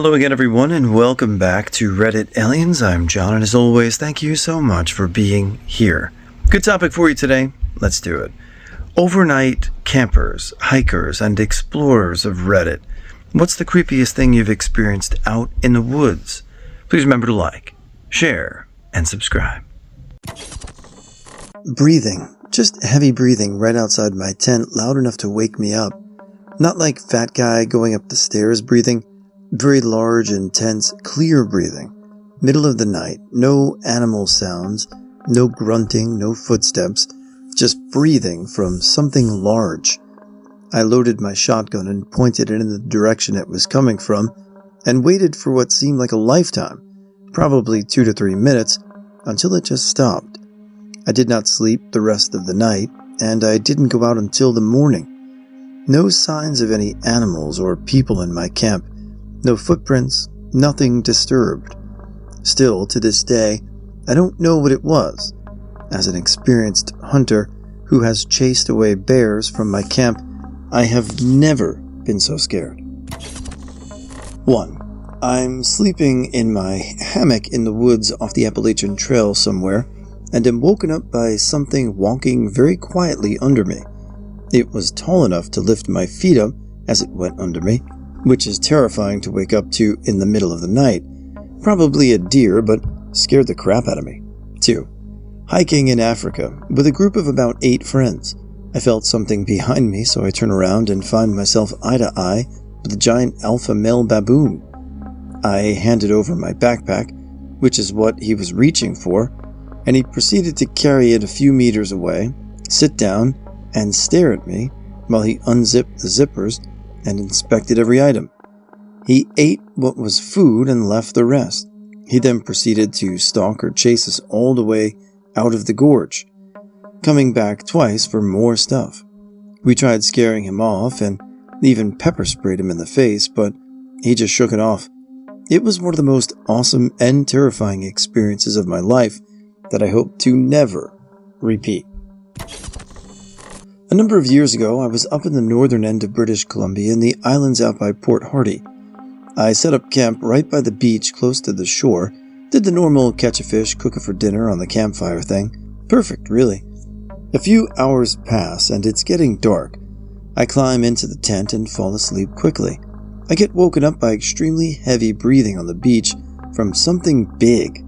Hello again, everyone, and welcome back to Reddit Aliens. I'm John, and as always, thank you so much for being here. Good topic for you today. Let's do it. Overnight campers, hikers, and explorers of Reddit. What's the creepiest thing you've experienced out in the woods? Please remember to like, share, and subscribe. Breathing. Just heavy breathing right outside my tent, loud enough to wake me up. Not like fat guy going up the stairs breathing. Very large, intense, clear breathing. Middle of the night. No animal sounds. No grunting, no footsteps. Just breathing from something large. I loaded my shotgun and pointed it in the direction it was coming from, and waited for what seemed like a lifetime, probably 2 to 3 minutes, until it just stopped. I did not sleep the rest of the night, and I didn't go out until the morning. No signs of any animals or people in my camp. No footprints, nothing disturbed. Still, to this day, I don't know what it was. As an experienced hunter who has chased away bears from my camp, I have never been so scared. 1. I'm sleeping in my hammock in the woods off the Appalachian Trail somewhere, and am woken up by something walking very quietly under me. It was tall enough to lift my feet up as it went under me, which is terrifying to wake up to in the middle of the night. Probably a deer, but scared the crap out of me. 2. Hiking in Africa with a group of about 8 friends. I felt something behind me, so I turn around and find myself eye to eye with a giant alpha male baboon. I handed over my backpack, which is what he was reaching for, and he proceeded to carry it a few meters away, sit down, and stare at me while he unzipped the zippers and inspected every item. He ate what was food and left the rest. He then proceeded to stalk or chase us all the way out of the gorge, coming back twice for more stuff. We tried scaring him off and even pepper sprayed him in the face, but he just shook it off. It was one of the most awesome and terrifying experiences of my life that I hope to never repeat. A number of years ago, I was up in the northern end of British Columbia in the islands out by Port Hardy. I set up camp right by the beach close to the shore, did the normal catch a fish, cook it for dinner on the campfire thing. Perfect, really. A few hours pass and it's getting dark. I climb into the tent and fall asleep quickly. I get woken up by extremely heavy breathing on the beach from something big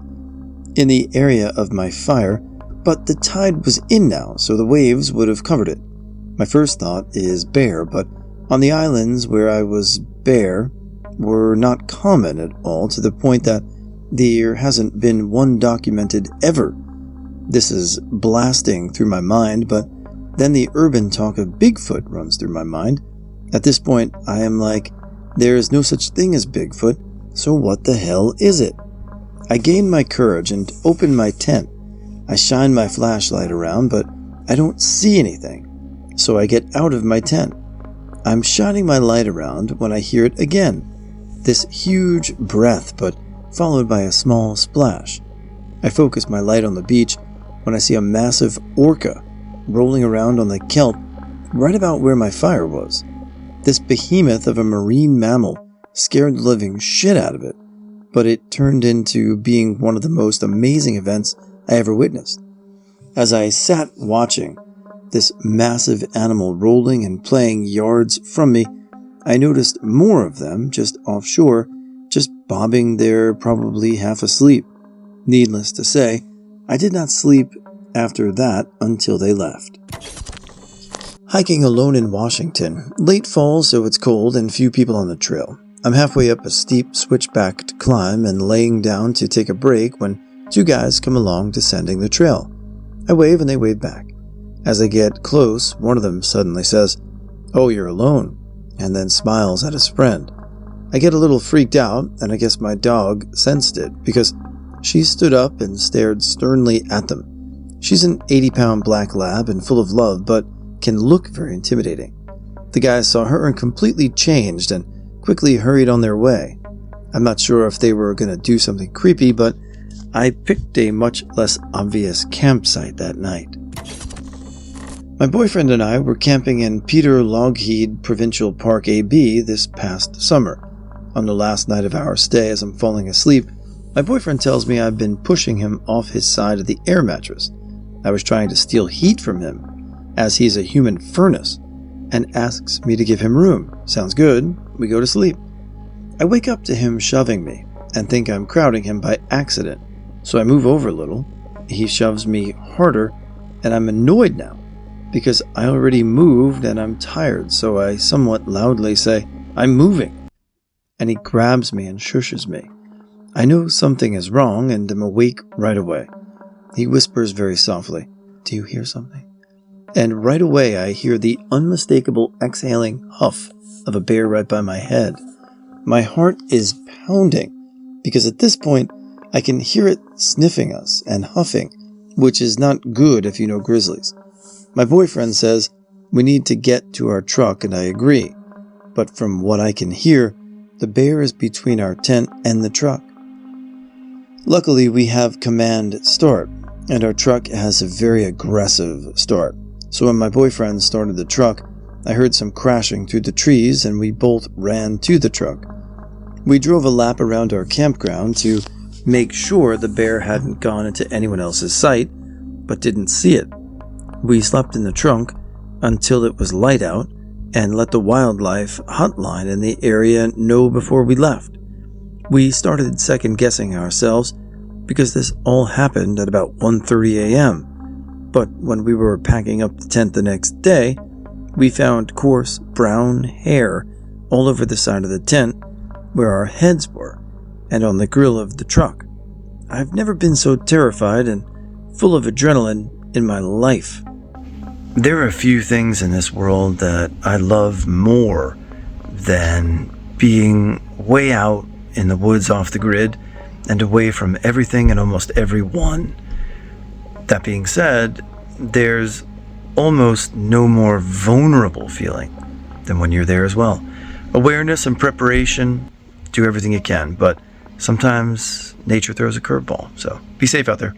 in the area of my fire, but the tide was in now, so the waves would have covered it. My first thought is bear, but on the islands where I was, bear were not common at all, to the point that there hasn't been one documented ever. This is blasting through my mind, but then the urban talk of Bigfoot runs through my mind. At this point, I am like, there is no such thing as Bigfoot, so what the hell is it? I gain my courage and open my tent. I shine my flashlight around, but I don't see anything. So I get out of my tent. I'm shining my light around when I hear it again. This huge breath, but followed by a small splash. I focus my light on the beach when I see a massive orca rolling around on the kelp right about where my fire was. This behemoth of a marine mammal scared the living shit out of it, but it turned into being one of the most amazing events I ever witnessed. As I sat watching this massive animal rolling and playing yards from me, I noticed more of them just offshore, just bobbing there, probably half asleep. Needless to say, I did not sleep after that until they left. Hiking alone in Washington. Late fall, so it's cold and few people on the trail. I'm halfway up a steep switchbacked climb and laying down to take a break when 2 guys come along descending the trail. I wave and they wave back. As I get close, one of them suddenly says, "Oh, you're alone," and then smiles at his friend. I get a little freaked out, and I guess my dog sensed it, because she stood up and stared sternly at them. She's an 80-pound black lab and full of love, but can look very intimidating. The guys saw her and completely changed and quickly hurried on their way. I'm not sure if they were going to do something creepy, but I picked a much less obvious campsite that night. My boyfriend and I were camping in Peter Lougheed Provincial Park AB this past summer. On the last night of our stay, as I'm falling asleep, my boyfriend tells me I've been pushing him off his side of the air mattress. I was trying to steal heat from him, as he's a human furnace, and asks me to give him room. Sounds good. We go to sleep. I wake up to him shoving me, and think I'm crowding him by accident, so I move over a little. He shoves me harder, and I'm annoyed now, because I already moved and I'm tired, so I somewhat loudly say, "I'm moving." And he grabs me and shushes me. I know something is wrong and am awake right away. He whispers very softly, "Do you hear something?" And right away I hear the unmistakable exhaling huff of a bear right by my head. My heart is pounding, because at this point I can hear it sniffing us and huffing, which is not good if you know grizzlies. My boyfriend says we need to get to our truck, and I agree. But from what I can hear, the bear is between our tent and the truck. Luckily, we have command start, and our truck has a very aggressive start. So when my boyfriend started the truck, I heard some crashing through the trees, and we both ran to the truck. We drove a lap around our campground to make sure the bear hadn't gone into anyone else's sight, but didn't see it. We slept in the trunk until it was light out, and let the wildlife hotline in the area know before we left. We started second-guessing ourselves because this all happened at about 1:30 a.m., but when we were packing up the tent the next day, we found coarse brown hair all over the side of the tent where our heads were, and on the grill of the truck. I've never been so terrified and full of adrenaline in my life. There are a few things in this world that I love more than being way out in the woods off the grid and away from everything and almost everyone. That being said, there's almost no more vulnerable feeling than when you're there as well. Awareness and preparation, do everything you can, but sometimes nature throws a curveball, so be safe out there.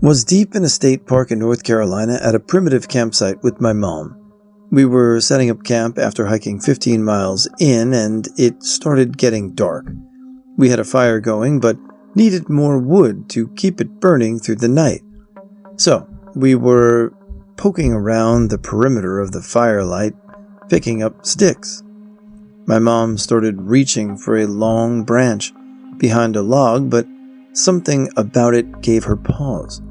Was deep in a state park in North Carolina at a primitive campsite with my mom. We were setting up camp after hiking 15 miles in, and it started getting dark. We had a fire going, but needed more wood to keep it burning through the night. So, we were poking around the perimeter of the firelight, picking up sticks. My mom started reaching for a long branch behind a log, but something about it gave her pause.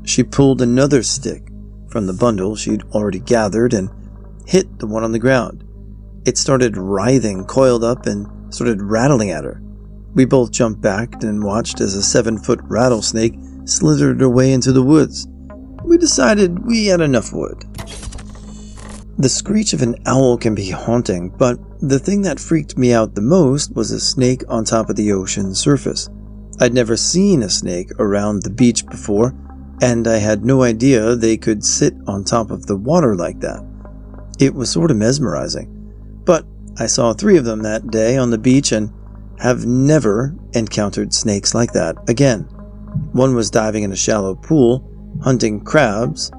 She pulled another stick from the bundle she'd already gathered and hit the one on the ground. It started writhing, coiled up, and started rattling at her. We both jumped back and watched as a 7-foot rattlesnake slithered away into the woods. We decided we had enough wood. The screech of an owl can be haunting, but the thing that freaked me out the most was a snake on top of the ocean surface. I'd never seen a snake around the beach before, and I had no idea they could sit on top of the water like that. It was sort of mesmerizing. But I saw 3 of them that day on the beach and have never encountered snakes like that again. One was diving in a shallow pool, hunting crabs,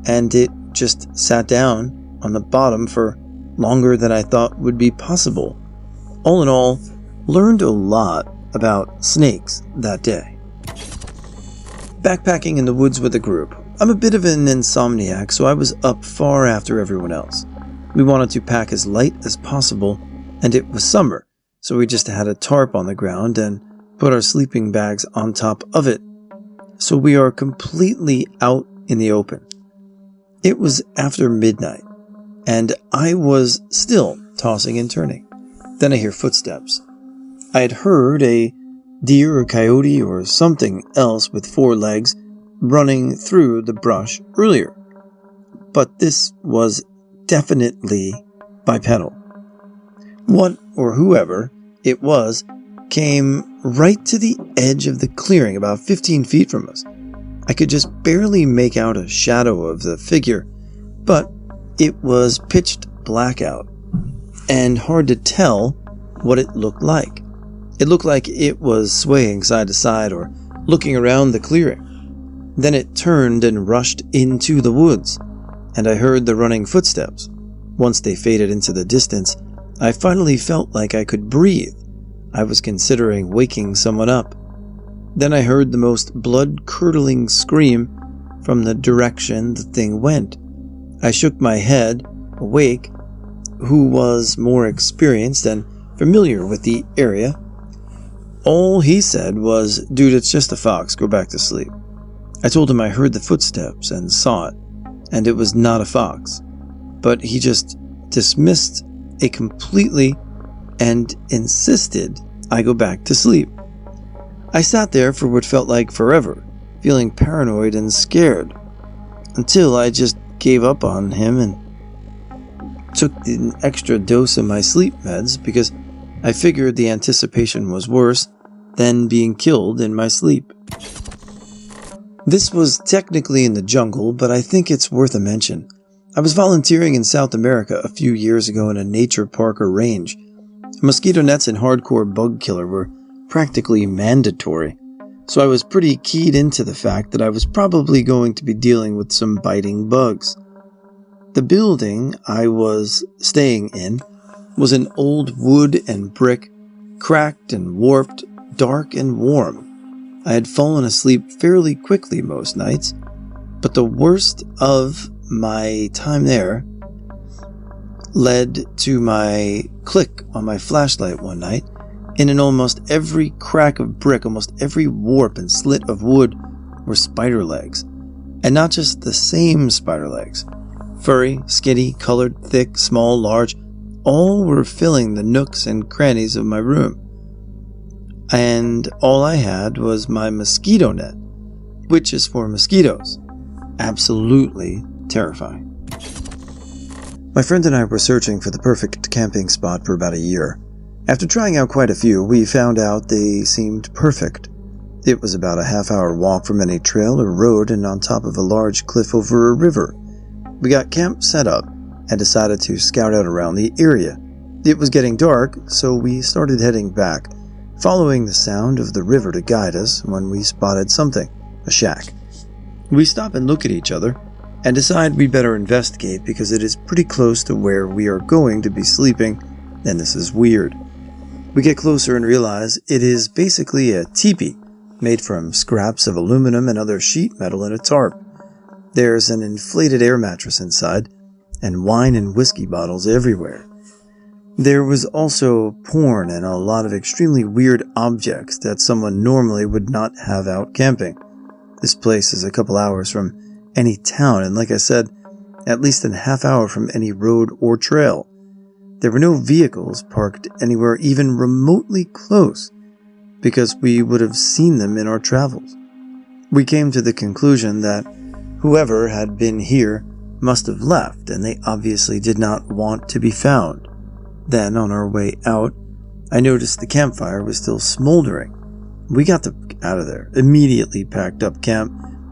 and it just sat down on the bottom for longer than I thought would be possible. All in all, learned a lot about snakes that day. Backpacking in the woods with a group. I'm a bit of an insomniac, so I was up far after everyone else. We wanted to pack as light as possible, and it was summer, so we just had a tarp on the ground and put our sleeping bags on top of it. So we are completely out in the open. It was after midnight, and I was still tossing and turning. Then I hear footsteps. I had heard a deer or coyote or something else with 4 legs running through the brush earlier. But this was definitely bipedal. What or whoever it was came right to the edge of the clearing about 15 feet from us. I could just barely make out a shadow of the figure, but it was pitched black out and hard to tell what it looked like. It looked like it was swaying side to side or looking around the clearing. Then it turned and rushed into the woods, and I heard the running footsteps. Once they faded into the distance, I finally felt like I could breathe. I was considering waking someone up. Then I heard the most blood-curdling scream from the direction the thing went. I shook my head, awake, who was more experienced and familiar with the area. All he said was, "Dude, it's just a fox, go back to sleep." I told him I heard the footsteps and saw it, and it was not a fox. But he just dismissed it completely and insisted I go back to sleep. I sat there for what felt like forever, feeling paranoid and scared, until I just gave up on him and took an extra dose of my sleep meds because I figured the anticipation was worse than being killed in my sleep. This was technically in the jungle, but I think it's worth a mention. I was volunteering in South America a few years ago in a nature park or range. Mosquito nets and hardcore bug killer were practically mandatory, so I was pretty keyed into the fact that I was probably going to be dealing with some biting bugs. The building I was staying in was an old wood and brick, cracked and warped, dark and warm. I had fallen asleep fairly quickly most nights, but the worst of my time there led to my click on my flashlight one night, and in almost every crack of brick, almost every warp and slit of wood were spider legs. And not just the same spider legs. Furry, skinny, colored, thick, small, large, all were filling the nooks and crannies of my room. And all I had was my mosquito net, which is for mosquitoes. Absolutely terrifying. My friend and I were searching for the perfect camping spot for about a year. After trying out quite a few, we found out they seemed perfect. It was about a half-hour walk from any trail or road and on top of a large cliff over a river. We got camp set up and decided to scout out around the area. It was getting dark, so we started heading back, following the sound of the river to guide us when we spotted something, a shack. We stop and look at each other and decide we better investigate because it is pretty close to where we are going to be sleeping, and this is weird. We get closer and realize it is basically a teepee made from scraps of aluminum and other sheet metal and a tarp. There's an inflated air mattress inside, and wine and whiskey bottles everywhere. There was also porn and a lot of extremely weird objects that someone normally would not have out camping. This place is a couple hours from any town, and like I said, at least a half hour from any road or trail. There were no vehicles parked anywhere even remotely close, because we would have seen them in our travels. We came to the conclusion that whoever had been here must have left, and they obviously did not want to be found. Then, on our way out, I noticed the campfire was still smoldering. We got out of there, immediately packed up camp,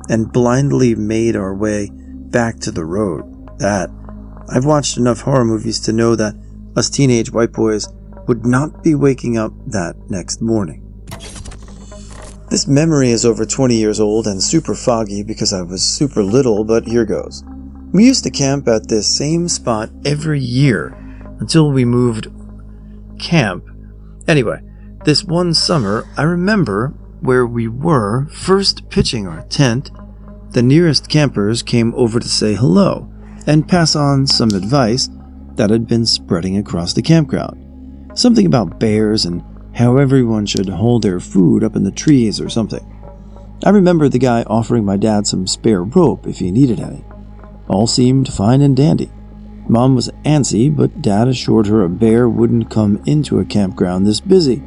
and blindly made our way back to the road. I've watched enough horror movies to know that us teenage white boys would not be waking up that next morning. This memory is over 20 years old and super foggy because I was super little, but here goes. We used to camp at this same spot every year until we moved camp. Anyway, this one summer, I remember where we were first pitching our tent. The nearest campers came over to say hello and pass on some advice that had been spreading across the campground. Something about bears and how everyone should hold their food up in the trees or something. I remember the guy offering my dad some spare rope if he needed any. All seemed fine and dandy. Mom was antsy, but Dad assured her a bear wouldn't come into a campground this busy.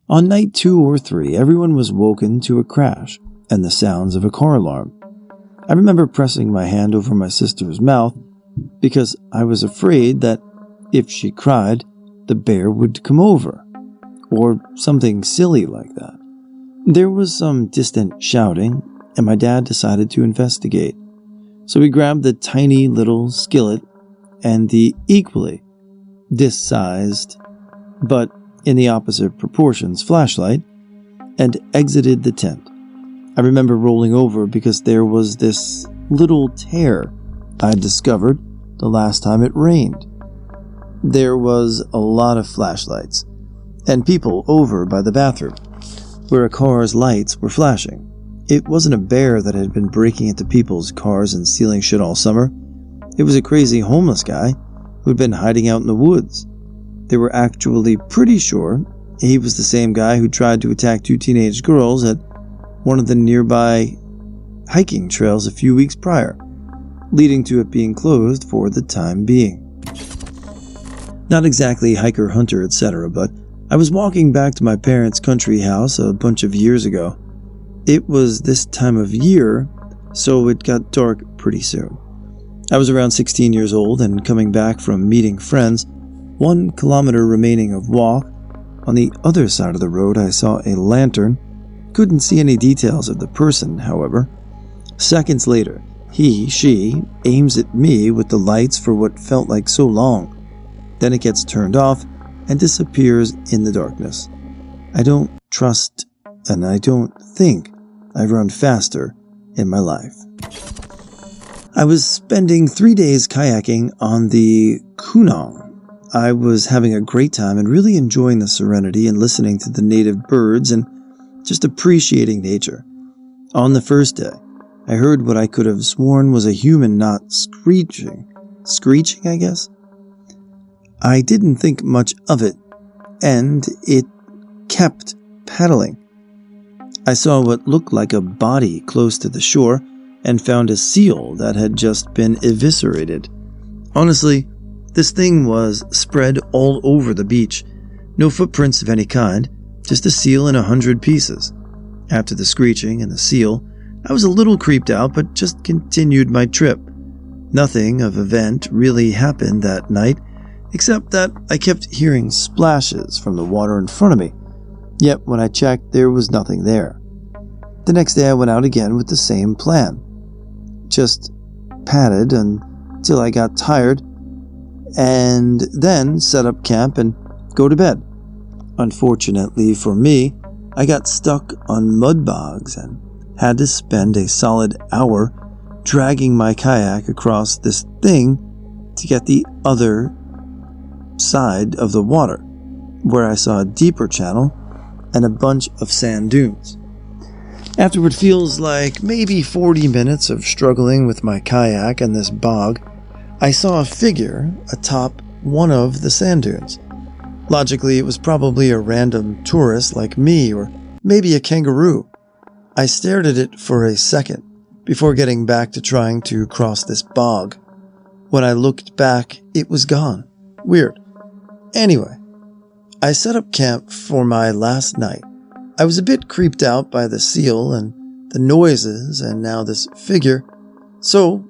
On night 2 or 3, everyone was woken to a crash and the sounds of a car alarm. I remember pressing my hand over my sister's mouth because I was afraid that if she cried, the bear would come over, or something silly like that. There was some distant shouting, and my dad decided to investigate. So we grabbed the tiny little skillet and the equally dis-sized, but in the opposite proportions, flashlight, and exited the tent. I remember rolling over because there was this little tear I had discovered the last time it rained. There was a lot of flashlights, and people over by the bathroom, where a car's lights were flashing. It wasn't a bear that had been breaking into people's cars and stealing shit all summer. It was a crazy homeless guy who'd been hiding out in the woods. They were actually pretty sure he was the same guy who tried to attack 2 teenage girls at one of the nearby hiking trails a few weeks prior, leading to it being closed for the time being. Not exactly hiker-hunter, etc., but I was walking back to my parents' country house a bunch of years ago. It was this time of year, so it got dark pretty soon. I was around 16 years old and coming back from meeting friends, 1 kilometer remaining of walk. On the other side of the road, I saw a lantern. Couldn't see any details of the person, however. Seconds later, she aims at me with the lights for what felt like so long. Then it gets turned off and disappears in the darkness. I don't trust, and I don't think I've run faster in my life. I was spending 3 days kayaking on the Kunong. I was having a great time and really enjoying the serenity and listening to the native birds and just appreciating nature. On the first day, I heard what I could have sworn was a human not screeching. Screeching, I guess? I didn't think much of it, and it kept paddling. I saw what looked like a body close to the shore and found a seal that had just been eviscerated. Honestly, this thing was spread all over the beach. No footprints of any kind, just a seal in 100 pieces. After the screeching and the seal, I was a little creeped out, but just continued my trip. Nothing of event really happened that night, except that I kept hearing splashes from the water in front of me. Yet when I checked, there was nothing there. The next day I went out again with the same plan. Just padded until I got tired, and then set up camp and go to bed. Unfortunately for me, I got stuck on mud bogs and had to spend a solid hour dragging my kayak across this thing to get the other side of the water, where I saw a deeper channel and a bunch of sand dunes. After what feels like maybe 40 minutes of struggling with my kayak and this bog, I saw a figure atop one of the sand dunes. Logically, it was probably a random tourist like me, or maybe a kangaroo. I stared at it for a second before getting back to trying to cross this bog. When I looked back, it was gone. Weird. Anyway, I set up camp for my last night. I was a bit creeped out by the seal and the noises and now this figure, so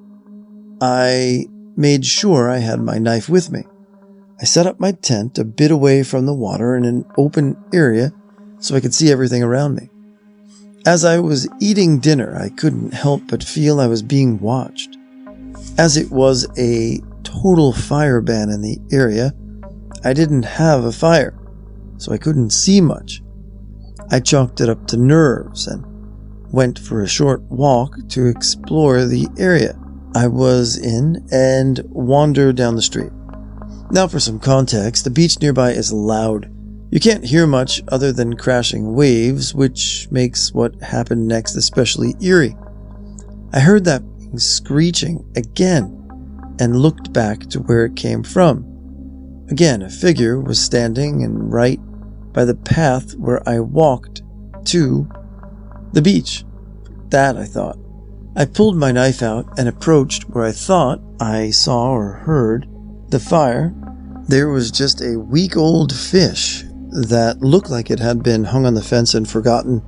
I made sure I had my knife with me. I set up my tent a bit away from the water in an open area so I could see everything around me. As I was eating dinner, I couldn't help but feel I was being watched. As it was a total fire ban in the area, I didn't have a fire, so I couldn't see much. I chalked it up to nerves and went for a short walk to explore the area I was in and wandered down the street. Now for some context, the beach nearby is loud. You can't hear much other than crashing waves, which makes what happened next especially eerie. I heard that screeching again and looked back to where it came from. Again, a figure was standing and right by the path where I walked to the beach. That, I thought. I pulled my knife out and approached where I thought I saw or heard the fire. There was just a week-old fish that looked like it had been hung on the fence and forgotten.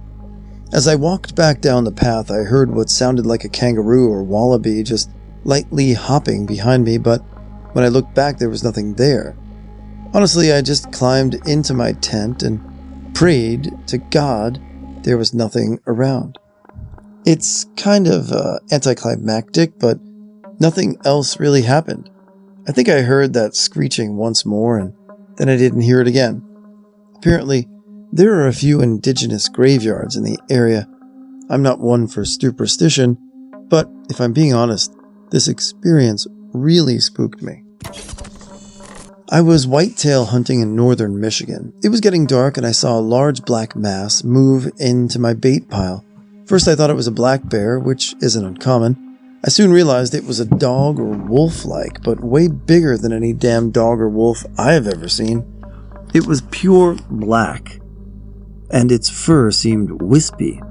As I walked back down the path, I heard what sounded like a kangaroo or wallaby just lightly hopping behind me, but when I looked back, there was nothing there. Honestly, I just climbed into my tent and prayed to God there was nothing around. It's kind of anticlimactic, but nothing else really happened. I think I heard that screeching once more, and then I didn't hear it again. Apparently, there are a few indigenous graveyards in the area. I'm not one for superstition, but if I'm being honest, this experience really spooked me. I was whitetail hunting in northern Michigan. It was getting dark and I saw a large black mass move into my bait pile. First I thought it was a black bear, which isn't uncommon. I soon realized it was a dog or wolf-like, but way bigger than any damn dog or wolf I have ever seen. It was pure black, and its fur seemed wispy.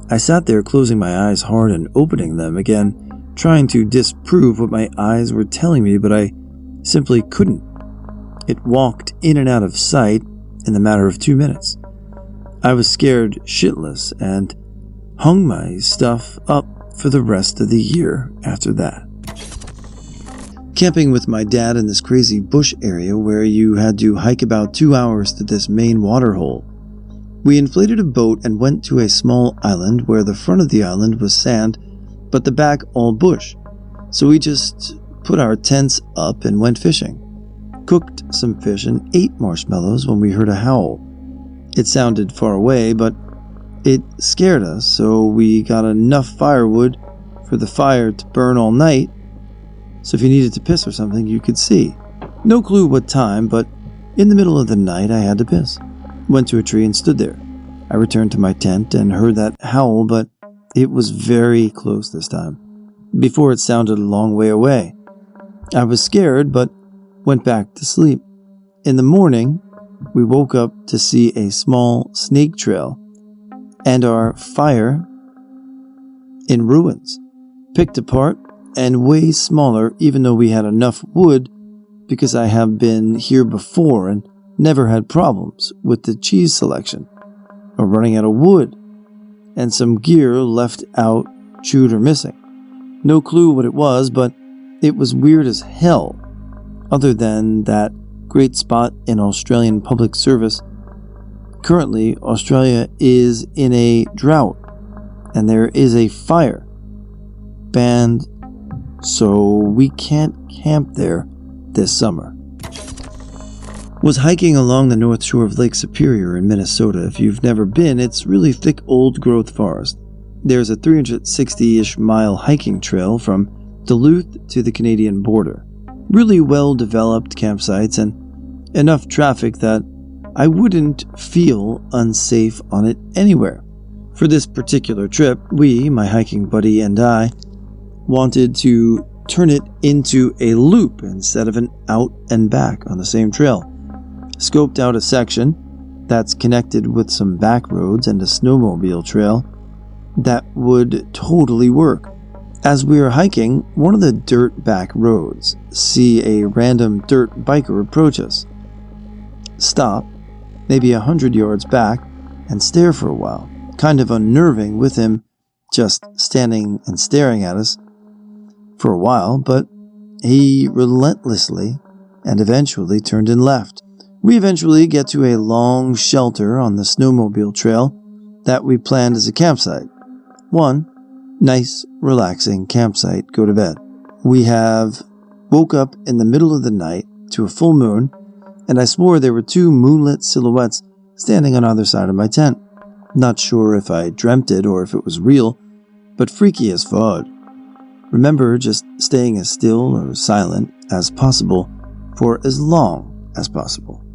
I sat there closing my eyes hard and opening them again, trying to disprove what my eyes were telling me, but I simply couldn't. It walked in and out of sight in the matter of 2 minutes. I was scared shitless and hung my stuff up for the rest of the year after that. Camping with my dad in this crazy bush area where you had to hike about 2 hours to this main waterhole. We inflated a boat and went to a small island where the front of the island was sand, but the back all bush. So we just put our tents up and went fishing. Cooked some fish and ate marshmallows when we heard a howl. It sounded far away, but it scared us, so we got enough firewood for the fire to burn all night, so if you needed to piss or something, you could see. No clue what time, but in the middle of the night I had to piss. Went to a tree and stood there. I returned to my tent and heard that howl, but it was very close this time. Before it sounded a long way away. I was scared, but went back to sleep. In the morning, we woke up to see a small snake trail and our fire in ruins, picked apart and way smaller, even though we had enough wood, because I have been here before and never had problems with the cheese selection or running out of wood, and some gear left out, chewed or missing. No clue what it was, but it was weird as hell, other than that great spot in Australian public service. Currently, Australia is in a drought, and there is a fire banned, so we can't camp there this summer. Was hiking along the north shore of Lake Superior in Minnesota. If you've never been, it's really thick old-growth forest. There's a 360-ish mile hiking trail from Duluth to the Canadian border. Really well-developed campsites and enough traffic that I wouldn't feel unsafe on it anywhere. For this particular trip, we, my hiking buddy and I, wanted to turn it into a loop instead of an out and back on the same trail. Scoped out a section that's connected with some back roads and a snowmobile trail that would totally work. As we were hiking one of the dirt back roads, see a random dirt biker approach us. Stop, maybe 100 yards back, and stare for a while, kind of unnerving with him just standing and staring at us for a while, but he relentlessly and eventually turned and left. We eventually get to a long shelter on the snowmobile trail that we planned as a campsite. One nice, relaxing campsite, go to bed. We have woke up in the middle of the night to a full moon, and I swore there were 2 moonlit silhouettes standing on either side of my tent. Not sure if I dreamt it or if it was real, but freaky as fud. Remember just staying as still or silent as possible for as long as possible.